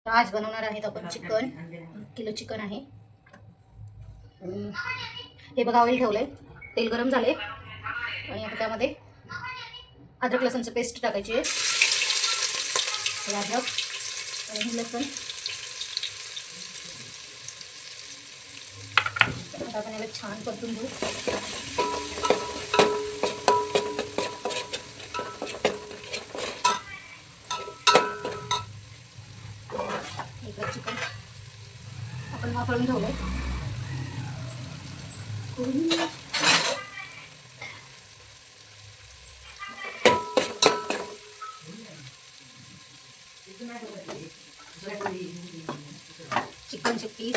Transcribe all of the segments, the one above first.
आज बनवणार आहेत आपण चिकन. 1 किलो चिकन आहे. हे बघा ऑइल ठेवलंय, तेल गरम झाले आणि आता त्यामध्ये अद्रक लसूणची पेस्ट टाकायची आहे. अद्रक आणि लसूण आता आपण याला छान परतून घेऊ. इकडे चिकन आपण वाफळून ठेवलंय. चिकनचे पीस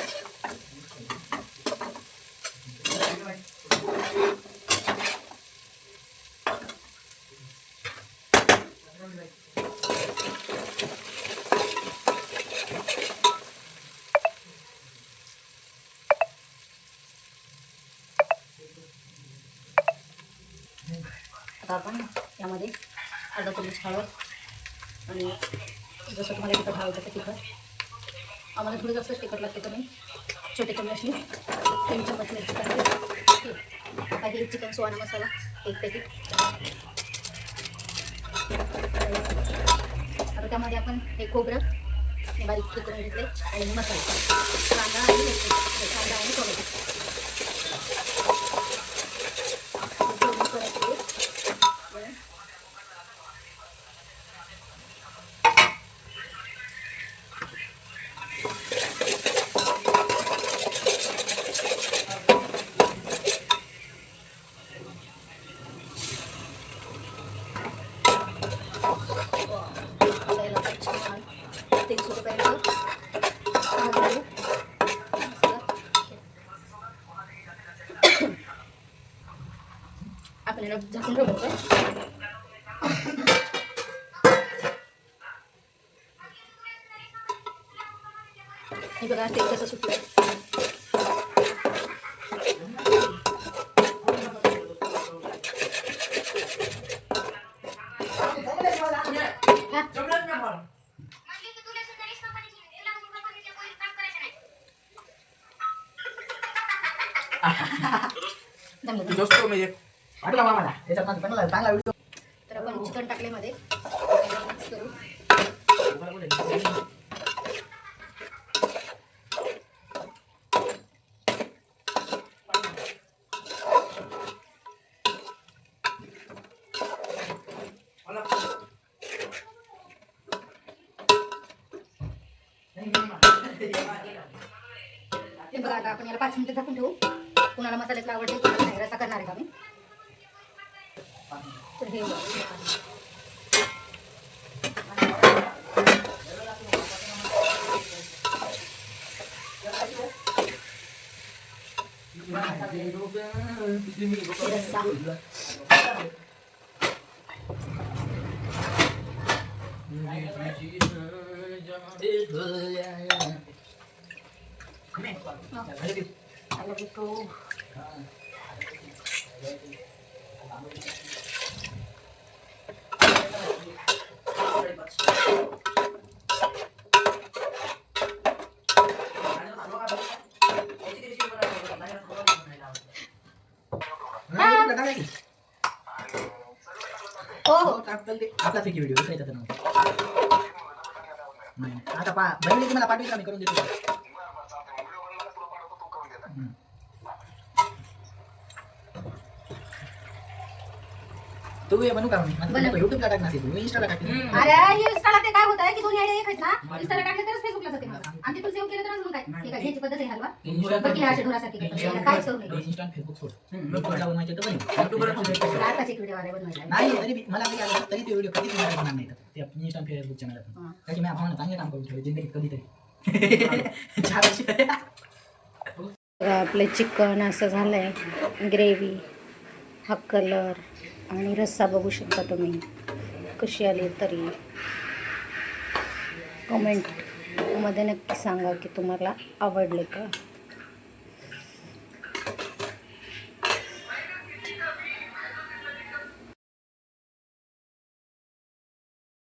आता आपण यामध्ये अर्धा चमच हळद आणि जसं तुम्हाला तिखट हवं तसं तिखट. आम्हाला थोडी जास्त तिखट लागते तर मी छोटे चमचनी 3 चमच मिरची टाकते. काही चिकन सुहाना मसाला 1 पॅकेट. आता त्यामध्ये आपण हे खोबरं बारीक चिकन घेतले आणि मसाला कांदा आणि कांदा आणि टोमॅटो. आपल्याला झाकून ठेवायचं. हे बघा तेल कसं सुटलं. तर आपण चिकन टाकले मध्ये करू. ते बघा आता आपण याला 5 मिनिटं झाकून ठेवू. कुणाला मसाल्यातला आवडते कुणाला नाही. रस्सा करणार आहे आम्ही. तर हे रस्सा आपलाच एक व्हिडिओ आता बहिणी मला पाठवली मी करून देतो. तू ये बनू का? YouTube ला टाकणार तू इंस्टाला टाकते. अरे इंस्टाला ते काय होत आहे की दोन्ही आयडिया एक आहेत ना. इंस्टाला टाकले तरच फेसबुकला जाते आणि तिथून सेव्ह केलं तर अजून काय. ठीक आहे ह्याची पद्धत आहे हलवा. बाकी हा शेडूरासाठी काहीच करू नये. इंस्टा फेसबुक सोड. YouTube ला बनवायचे तर बनव. YouTube वर आताच एक व्हिडिओ आलाय बनवायला. नाही तरी मला काही आलं तरी ते व्हिडिओ कधीच मला बनणार नाही. ते इंस्टा फेसबुक चॅनलवर कारण मी भावना चांगले काम करू शकतो जिंदगीत कधीतरी. आपलं चिकन असं झालंय. ग्रेव्ही हा कलर आणि रस्सा बघू शकता तुम्ही कशी आली. तरी कमेंटमध्ये नक्की सांगा की तुम्हाला आवडले का.